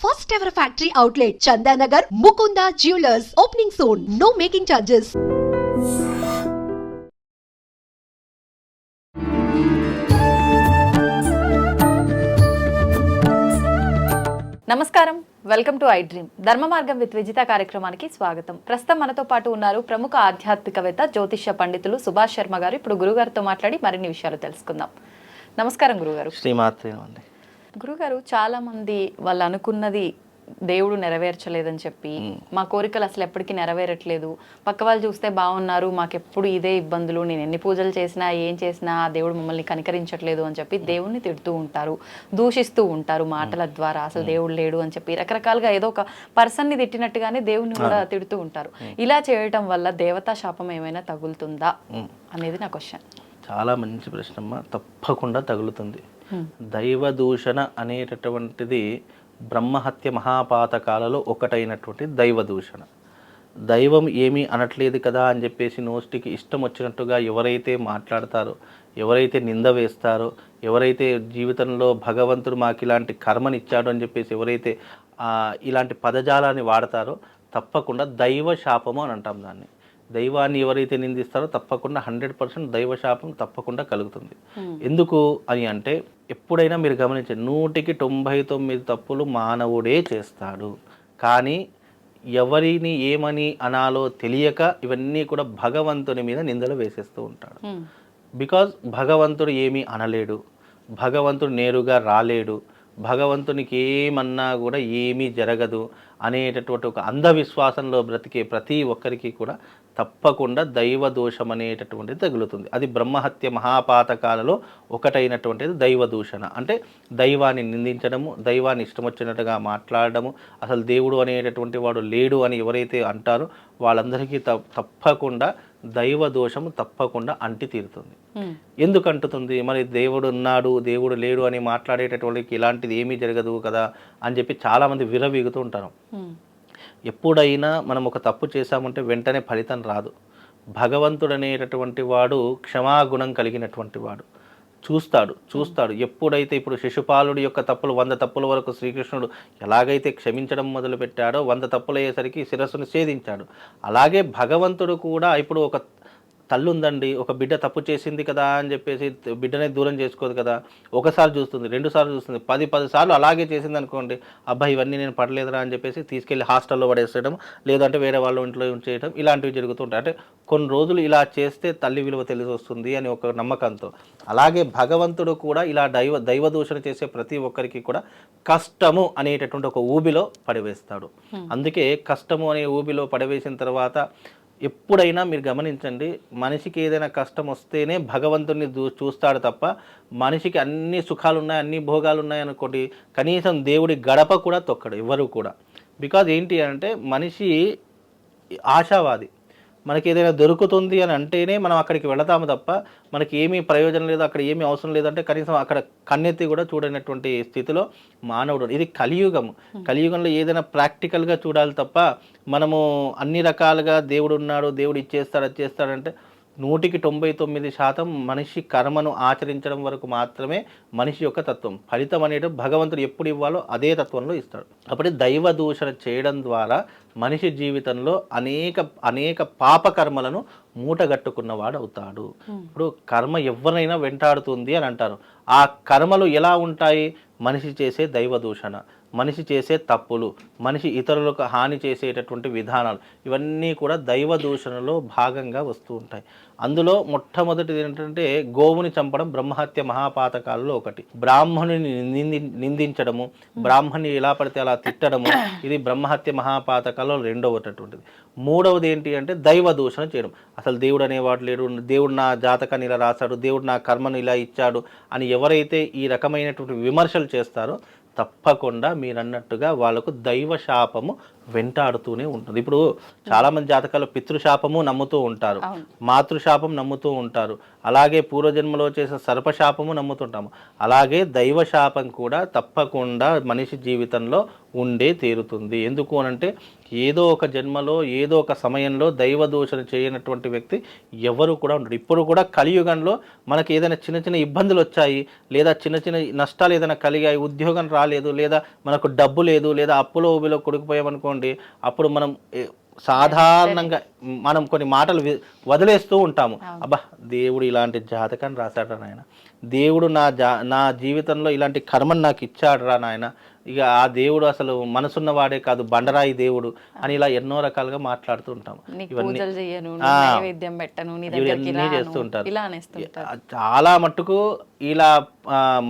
First ever factory outlet, Chandanagar, Mukunda Jewelers, opening soon. No making charges. నమస్కారం, welcome to I dream. ధర్మ మార్గం with Vijitha కార్యక్రమానికి స్వాగతం. ప్రస్తుతం మనతో పాటు ఉన్నారు ప్రముఖ ఆధ్యాత్మికవేత్త, జ్యోతిష్య పండితులు సుభాష్ శర్మ గారు. ఇప్పుడు గురుగారితో మాట్లాడి మరిన్ని విషయాలు తెలుసుకుందాం. నమస్కారం గురుగారు. శ్రీమాత్రే. గురుగారు, చాలా మంది వాళ్ళు అనుకున్నది దేవుడు నెరవేర్చలేదని చెప్పి, మా కోరికలు అసలు ఎప్పటికీ నెరవేరట్లేదు, పక్క వాళ్ళు చూస్తే బాగున్నారు, మాకెప్పుడు ఇదే ఇబ్బందులు, నేను ఎన్ని పూజలు చేసినా ఏం చేసినా దేవుడు మమ్మల్ని కనికరించట్లేదు అని చెప్పి దేవుణ్ణి తిడుతూ ఉంటారు, దూషిస్తూ ఉంటారు మాటల ద్వారా. అసలు దేవుడు లేడు అని చెప్పి రకరకాలుగా ఏదో ఒక పర్సన్ని తిట్టినట్టుగానే దేవుణ్ణి కూడా తిడుతూ ఉంటారు. ఇలా చేయటం వల్ల దేవతా శాపం ఏమైనా తగులుతుందా అనేది నా క్వశ్చన్. చాలా మంచి ప్రశ్నమ్మ. తప్పకుండా తగులుతుంది. దైవ దూషణ అనేటటువంటిది బ్రహ్మహత్య మహాపాతకాలలో ఒకటైనటువంటి దైవ దూషణ. దైవం ఏమీ అనట్లేదు కదా అని చెప్పేసి నోస్టికి ఇష్టం వచ్చినట్టుగా ఎవరైతే మాట్లాడతారో, ఎవరైతే నింద వేస్తారో, ఎవరైతే జీవితంలో భగవంతుడు మాకు ఇలాంటి కర్మనిచ్చాడు అని చెప్పేసి ఎవరైతే ఇలాంటి పదజాలాన్ని వాడతారో తప్పకుండా దైవ శాపము అని అంటాం దాన్ని. దైవాన్ని ఎవరైతే నిందిస్తారో తప్పకుండా 100% దైవ శాపం తప్పకుండా కలుగుతుంది. ఎందుకు అని అంటే, ఎప్పుడైనా మీరు గమనించండి, 100కి 99 తప్పులు మానవుడే చేస్తాడు. కానీ ఎవరిని ఏమని అనాలో తెలియక ఇవన్నీ కూడా భగవంతుని మీద నిందలు వేసేస్తూ ఉంటాడు. బికాజ్ భగవంతుడు ఏమీ అనలేడు, భగవంతుడు నేరుగా రాలేడు, భగవంతునికి ఏమన్నా కూడా ఏమీ జరగదు అనేటటువంటి ఒక అంధవిశ్వాసంలో బ్రతికే ప్రతి ఒక్కరికి కూడా తప్పకుండా దైవ దోషం అనేటటువంటిది తగులుతుంది. అది బ్రహ్మహత్య మహాపాతకాలలో ఒకటైనటువంటిది దైవ దూషణ. అంటే దైవాన్ని నిందించడము, దైవాన్ని ఇష్టం వచ్చినట్టుగా మాట్లాడడము, అసలు దేవుడు అనేటటువంటి వాడు లేడు అని ఎవరైతే అంటారో వాళ్ళందరికీ తప్పకుండా దైవ దోషము తప్పకుండా అంటి తీరుతుంది. ఎందుకు అంటుతుంది? మరి దేవుడు ఉన్నాడు, దేవుడు లేడు అని మాట్లాడేటటువంటికి ఇలాంటిది ఏమీ జరగదు కదా అని చెప్పి చాలామంది విర్రవీగుతూ ఉంటారు. ఎప్పుడైనా మనం ఒక తప్పు చేశామంటే వెంటనే ఫలితం రాదు. భగవంతుడు అనేటటువంటి వాడు క్షమాగుణం కలిగినటువంటి వాడు. చూస్తాడు. ఎప్పుడైతే ఇప్పుడు శిశుపాలుడి యొక్క తప్పులు 100 తప్పుల వరకు శ్రీకృష్ణుడు ఎలాగైతే క్షమించడం మొదలుపెట్టాడో 100 తప్పులు అయ్యేసరికి శిరస్సును ఛేదించాడు. అలాగే భగవంతుడు కూడా ఇప్పుడు ఒక తల్లి ఉందండి, ఒక బిడ్డ తప్పు చేసింది కదా అని చెప్పేసి బిడ్డనే దూరం చేసుకోదు కదా. ఒకసారి చూస్తుంది, 2 సార్లు చూస్తుంది, 10 సార్లు అలాగే చేసింది అనుకోండి, అబ్బాయి ఇవన్నీ నేను పడలేదురా అని చెప్పేసి తీసుకెళ్ళి హాస్టల్లో పడేసేయడం, లేదంటే వేరే వాళ్ళ ఇంట్లో ఉంచేయడం, ఇలాంటివి జరుగుతుంటాయి. అంటే కొన్ని రోజులు ఇలా చేస్తే తల్లి విలువ తెలిసి వస్తుంది అని ఒక నమ్మకంతో. అలాగే భగవంతుడు కూడా ఇలా దైవ దూషణ చేసే ప్రతి ఒక్కరికి కూడా కష్టము అనేటటువంటి ఒక ఊబిలో పడివేస్తాడు. అందుకే కష్టము అనే ఊబిలో పడివేసిన తర్వాత ఎప్పుడైనా మీరు గమనించండి, మనిషికి ఏదైనా కష్టం వస్తేనే భగవంతుడిని చూస్తాడు తప్ప, మనిషికి అన్ని సుఖాలు ఉన్నాయి, అన్ని భోగాలు ఉన్నాయి అనుకోండి, కనీసం దేవుడి గడప కూడా తొక్కడు ఎవరు కూడా. బికాజ్ ఏంటి అంటే మనిషి ఆశావాది. మనకి ఏదైనా దొరుకుతుంది అని అంటేనే మనం అక్కడికి వెళతాము తప్ప మనకి ఏమీ ప్రయోజనం లేదు, అక్కడ ఏమీ అవసరం లేదంటే కనీసం అక్కడ కన్నెత్తి కూడా చూడనటువంటి స్థితిలో మానవుడు. ఇది కలియుగము. కలియుగంలో ఏదైనా ప్రాక్టికల్గా చూడాలి తప్ప మనము అన్ని రకాలుగా దేవుడు ఉన్నాడు, దేవుడు ఇచ్చేస్తాడు, అది చేస్తాడంటే 100కి 99% మనిషి కర్మను ఆచరించడం వరకు మాత్రమే మనిషి యొక్క తత్వం. ఫలితం అనేది భగవంతుడు ఎప్పుడు ఇవ్వాలో అదే తత్వంలో ఇస్తాడు. అప్పుడు దైవ దూషణ చేయడం ద్వారా మనిషి జీవితంలో అనేక పాపకర్మలను మూటగట్టుకున్నవాడు అవుతాడు. ఇప్పుడు కర్మ ఎవరినైనా వెంటాడుతుంది అని అంటారు. ఆ కర్మలు ఎలా ఉంటాయి? మనిషి చేసే దైవ దూషణ, మనిషి చేసే తప్పులు, మనిషి ఇతరులకు హాని చేసేటటువంటి విధానాలు, ఇవన్నీ కూడా దైవ దూషణలో భాగంగా వస్తూ ఉంటాయి. అందులో మొట్టమొదటిది ఏంటంటే గోవుని చంపడం బ్రహ్మహత్య మహాపాతకాలలో ఒకటి. బ్రాహ్మణుని నిందించడము, బ్రాహ్మణుని ఎలా పడితే అలా తిట్టడము, ఇది బ్రహ్మహత్య మహాపాతకాలలో రెండవటటువంటిది. మూడవది ఏంటి అంటే దైవ దూషణ చేయడం. అసలు దేవుడు అనేవాడు లేడు, దేవుడు నా జాతకాన్ని ఇలా రాశాడు, దేవుడు నా కర్మను ఇలా ఇచ్చాడు అని ఎవరైతే ఈ రకమైనటువంటి విమర్శలు చేస్తారో తప్పకుండా మీరన్నట్టుగా వాళ్ళకు దైవ శాపము వెంటాడుతూనే ఉంటుంది. ఇప్పుడు చాలామంది జాతకాలు పితృశాపము నమ్ముతూ ఉంటారు, మాతృశాపం నమ్ముతూ ఉంటారు, అలాగే పూర్వజన్మలో చేసిన సర్పశాపము నమ్ముతుంటాము. అలాగే దైవ శాపం కూడా తప్పకుండా మనిషి జీవితంలో ఉండే తీరుతుంది. ఎందుకు అనంటే ఏదో ఒక జన్మలో ఏదో ఒక సమయంలో దైవ దూషణ చేయనటువంటి వ్యక్తి ఎవరు కూడా ఉండడు. ఇప్పుడు కూడా కలియుగంలో మనకి ఏదైనా చిన్న చిన్న ఇబ్బందులు వచ్చాయి, లేదా చిన్న చిన్న నష్టాలు ఏదైనా కలిగాయి, ఉద్యోగం రాలేదు, లేదా మనకు డబ్బు లేదు, లేదా అప్పులో ఊబిలో కొడుకుపోయామనుకోండి, అప్పుడు మనం సాధారణంగా మనం కొన్ని మాటలు వదిలేస్తూ ఉంటాము. అబ్బా దేవుడు ఇలాంటి జాతకాన్ని రాశాడు రా నాయన, దేవుడు నా జీవితంలో ఇలాంటి కర్మను నాకు ఇచ్చాడు రా నాయన, ఇక ఆ దేవుడు అసలు మనసున్న వాడే కాదు బండరాయి దేవుడు అని ఇలా ఎన్నో రకాలుగా మాట్లాడుతూ ఉంటాము. ఇవన్నీ చేస్తూ ఉంటారు. చాలా మట్టుకు ఇలా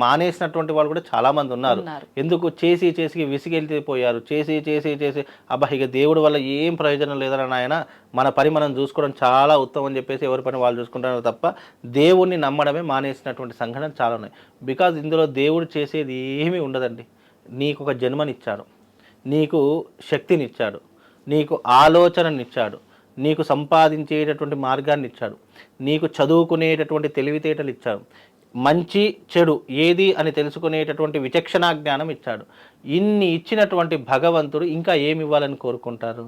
మానేసినటువంటి వాళ్ళు కూడా చాలా మంది ఉన్నారు. ఎందుకు చేసి చేసి విసిగెళ్ళిపోయారు, చేసి చేసి చేసి అబ్బా ఇక దేవుడి వల్ల ఏం ప్రయోజనం లేదరా నాయన, మన పని మనం చూసుకోవడం చాలా ఉత్తమం అని చెప్పేసి ఎవరి పని వాళ్ళు చూసుకుంటారు తప్ప దేవుణ్ణి నమ్మడమే మానేసినటువంటి సంఘటనలు చాలా ఉన్నాయి. బికాజ్ ఇందులో దేవుడు చేసేది ఏమీ ఉండదండి. నీకు ఒక జన్మనిచ్చాడు, నీకు శక్తినిచ్చాడు, నీకు ఆలోచననిచ్చాడు, నీకు సంపాదించేటటువంటి మార్గాన్ని ఇచ్చాడు, నీకు చదువుకునేటటువంటి తెలివితేటలు ఇచ్చాడు, మంచి చెడు ఏది అని తెలుసుకునేటటువంటి విచక్షణా జ్ఞానం ఇచ్చాడు. ఇన్ని ఇచ్చినటువంటి భగవంతుడు ఇంకా ఏమి ఇవ్వాలని కోరుకుంటారు,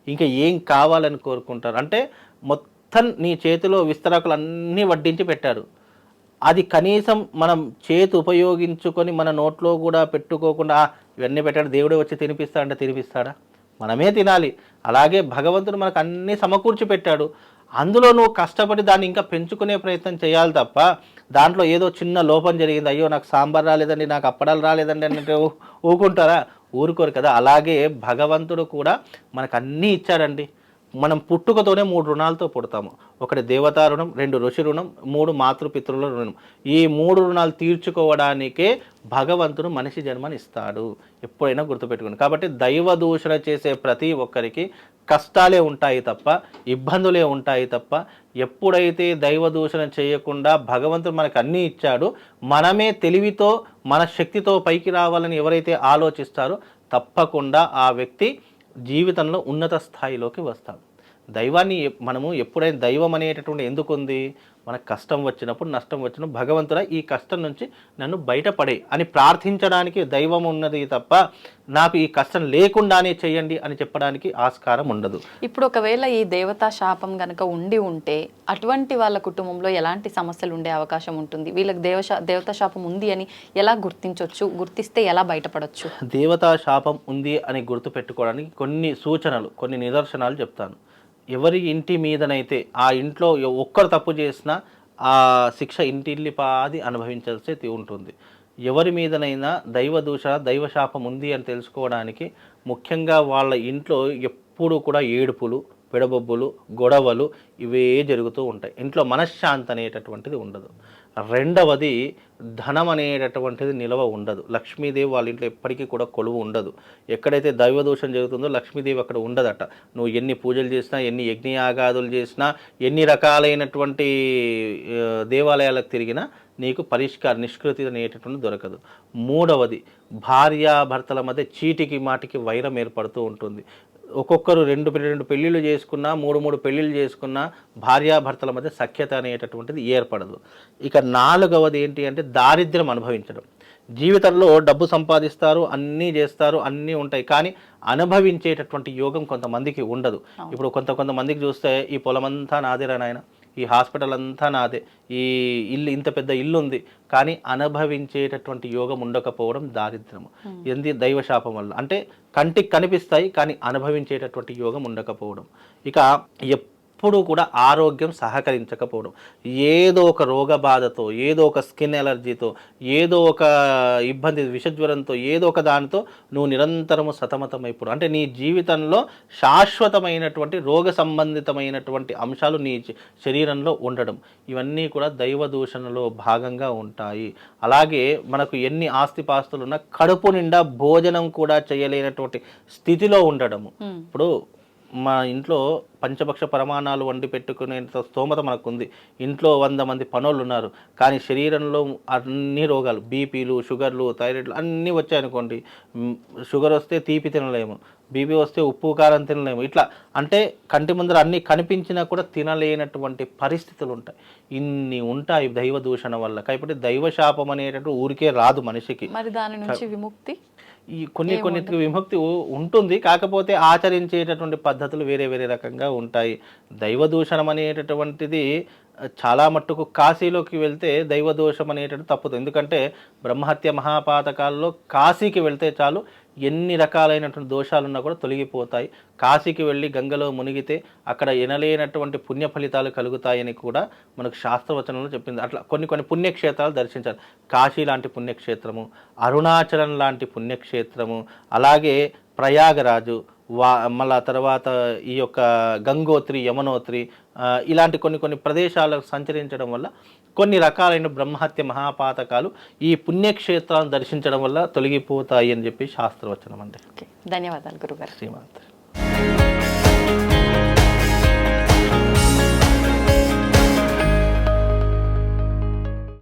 ఇంకా ఏం కావాలని కోరుకుంటారు? అంటే మొత్తం నీ చేతిలో విస్తరాకులన్నీ వడ్డించి పెట్టారు. అది కనీసం మనం చేతి ఉపయోగించుకొని మన నోట్లో కూడా పెట్టుకోకుండా ఇవన్నీ పెట్టాడు దేవుడే వచ్చి తినిపిస్తాడంటే తినిపిస్తాడా? మనమే తినాలి. అలాగే భగవంతుడు మనకు అన్నీ సమకూర్చి పెట్టాడు. అందులో నువ్వు కష్టపడి దాన్ని ఇంకా పెంచుకునే ప్రయత్నం చేయాలి తప్ప దాంట్లో ఏదో చిన్న లోపం జరిగింది, అయ్యో నాకు సాంబార్ రాలేదండి, నాకు అప్పడాలు రాలేదండి అంటే ఊరుకుంటారా? ఊరుకోరు కదా. అలాగే భగవంతుడు కూడా మనకు అన్నీ ఇచ్చాడండి. మనం పుట్టుకతోనే 3 రుణాలతో పుడతాము. ఒకటి దేవతా రుణం, 2 ఋషి రుణం, 3 మాతృపితృల రుణం. ఈ 3 రుణాలు తీర్చుకోవడానికే భగవంతుడు మనిషి జన్మని ఇస్తాడు. ఎప్పుడైనా గుర్తుపెట్టుకోండి. కాబట్టి దైవ దూషణ చేసే ప్రతి ఒక్కరికి కష్టాలే ఉంటాయి తప్ప ఇబ్బందులే ఉంటాయి తప్ప ఎప్పుడైతే దైవ దూషణ చేయకుండా భగవంతుడు మనకు అన్నీ ఇచ్చాడు, మనమే తెలివితో మన శక్తితో పైకి రావాలని ఎవరైతే ఆలోచిస్తారో తప్పకుండా ఆ వ్యక్తి జీవితంలో ఉన్నత స్థాయిలోకి వస్తాడు. దైవాన్ని మనము ఎప్పుడైనా దైవం అనేటటువంటి ఎందుకు ఉంది, మనకు కష్టం వచ్చినప్పుడు నష్టం వచ్చినప్పుడు భగవంతుడా ఈ కష్టం నుంచి నన్ను బయటపడే అని ప్రార్థించడానికి దైవం ఉన్నది తప్ప నాకు ఈ కష్టం లేకుండానే చేయండి అని చెప్పడానికి ఆస్కారం ఉండదు. ఇప్పుడు ఒకవేళ ఈ దేవతా శాపం గనక ఉంటే అటువంటి వాళ్ళ కుటుంబంలో ఎలాంటి సమస్యలు ఉండే అవకాశం ఉంటుంది? వీళ్ళకి దేవతా శాపం ఉంది అని ఎలా గుర్తించవచ్చు? గుర్తిస్తే ఎలా బయటపడవచ్చు? దేవతా శాపం ఉంది అని గుర్తు పెట్టుకోవడానికి కొన్ని సూచనలు, కొన్ని నిదర్శనాలు చెప్తాను. ఎవరి ఇంటి మీదనైతే ఆ ఇంట్లో ఒక్కరు తప్పు చేసినా ఆ శిక్ష ఇంటిల్లిపాది అనుభవించాల్సి ఉంటుంది. ఎవరి మీదనైనా దైవ దూషణ దైవ శాపం ఉంది అని తెలుసుకోవడానికి ముఖ్యంగా వాళ్ళ ఇంట్లో ఎప్పుడూ కూడా ఏడుపులు, విడబొబ్బులు, గొడవలు ఇవే జరుగుతూ ఉంటాయి. ఇంట్లో మనశ్శాంతి అనేటటువంటిది ఉండదు. రెండవది ధనం అనేటటువంటిది నిలవ ఉండదు. లక్ష్మీదేవి వాళ్ళ ఇంట్లో ఎప్పటికీ కూడా కొలువు ఉండదు. ఎక్కడైతే దైవదోషం జరుగుతుందో లక్ష్మీదేవి అక్కడ ఉండదట. నువ్వు ఎన్ని పూజలు చేసినా, ఎన్ని యజ్ఞయాగాదులు చేసినా, ఎన్ని రకాలైనటువంటి దేవాలయాలకు తిరిగినా నీకు నిష్కృతి అనేటటువంటి దొరకదు. మూడవది భార్యాభర్తల మధ్య చీటికి మాటికి వైరం ఏర్పడుతూ ఉంటుంది. ఒక్కొక్కరు 2 పెళ్ళిళ్ళు చేసుకున్నా, 3 పెళ్ళిళ్ళు చేసుకున్నా భార్యాభర్తల మధ్య సఖ్యత అనేటటువంటిది ఏర్పడదు. ఇక నాలుగవది ఏంటి అంటే దారిద్ర్యం అనుభవించడం. జీవితంలో డబ్బు సంపాదిస్తారు, అన్నీ చేస్తారు, అన్నీ ఉంటాయి, కానీ అనుభవించేటటువంటి యోగం కొంతమందికి ఉండదు. ఇప్పుడు కొంతమందికి చూస్తే ఈ పొలమంతా నాదేరా నాయన, ఈ హాస్పిటల్ అంతా నాదే, ఈ ఇల్లు ఇంత పెద్ద ఇల్లు ఉంది, కానీ అనుభవించేటటువంటి యోగం ఉండకపోవడం దారిద్ర్యము. ఎందు దైవశాపం వల్ల. అంటే కంటికి కనిపిస్తాయి కానీ అనుభవించేటటువంటి యోగం ఉండకపోవడం. ఇక ఎప్పుడూ కూడా ఆరోగ్యం సహకరించకపోవడం. ఏదో ఒక రోగ బాధతో, ఏదో ఒక స్కిన్ ఎలర్జీతో, ఏదో ఒక ఇబ్బంది విషజ్వరంతో, ఏదో ఒక దానితో నువ్వు నిరంతరము సతమతమైపోవడం. అంటే నీ జీవితంలో శాశ్వతమైనటువంటి రోగ సంబంధితమైనటువంటి అంశాలు నీ శరీరంలో ఉండడం. ఇవన్నీ కూడా దైవ దూషణలో భాగంగా ఉంటాయి. అలాగే మనకు ఎన్ని ఆస్తిపాస్తులు ఉన్నా కడుపు నిండా భోజనం కూడా చేయలేనటువంటి స్థితిలో ఉండడము. ఇప్పుడు మా ఇంట్లో పంచభక్ష ప్రమాణాలు వండి పెట్టుకునేంత స్తోమత మనకుంది. ఇంట్లో 100 మంది పనోళ్ళు ఉన్నారు, కానీ శరీరంలో అన్ని రోగాలు, బీపీలు, షుగర్లు, థైరాయిడ్లు అన్నీ వచ్చాయనుకోండి. షుగర్ వస్తే తీపి తినలేము, బీపీ వస్తే ఉప్పు కారం తినలేము. ఇట్లా అంటే కంటి ముందర అన్నీ కనిపించినా కూడా తినలేనటువంటి పరిస్థితులు ఉంటాయి. ఇన్ని ఉంటాయి దైవ దూషణ వల్ల. కాబట్టి దైవ శాపం అనేటటువంటి ఊరికే రాదు మనిషికి. మరి దాని నుంచి విముక్తి ఈ కొన్నిటికి విముక్తి ఉంటుంది, కాకపోతే ఆచరించేటటువంటి పద్ధతులు వేరే వేరే రకంగా ఉంటాయి. దైవ దూషణం అనేటటువంటిది చాలా మట్టుకు కాశీలోకి వెళ్తే దైవ దోషం అనేటటువంటి తప్పుతుంది. ఎందుకంటే బ్రహ్మహత్య మహాపాతకాల్లో కాశీకి వెళ్తే చాలు ఎన్ని రకాలైనటువంటి దోషాలున్నా కూడా తొలగిపోతాయి. కాశీకి వెళ్ళి గంగలో మునిగితే అక్కడ ఎనలేనటువంటి పుణ్య ఫలితాలు కలుగుతాయని కూడా మనకు శాస్త్రవచనంలో చెప్పింది. అట్లా కొన్ని పుణ్యక్షేత్రాలు దర్శించాలి. కాశీ లాంటి పుణ్యక్షేత్రము, అరుణాచలం లాంటి పుణ్యక్షేత్రము, అలాగే ప్రయాగరాజు, మళ్ళా తర్వాత ఈ యొక్క గంగోత్రి, యమునోత్రి, ఇలాంటి కొన్ని ప్రదేశాలకు సంచరించడం వల్ల కొన్ని రకాలైన బ్రహ్మహత్య మహాపాతకాలు ఈ పుణ్యక్షేత్రాలను దర్శించడం వల్ల తొలగిపోతాయి అని చెప్పి శాస్త్రవచనం అండి. ధన్యవాదాలు గురుగారు. శ్రీమాన్.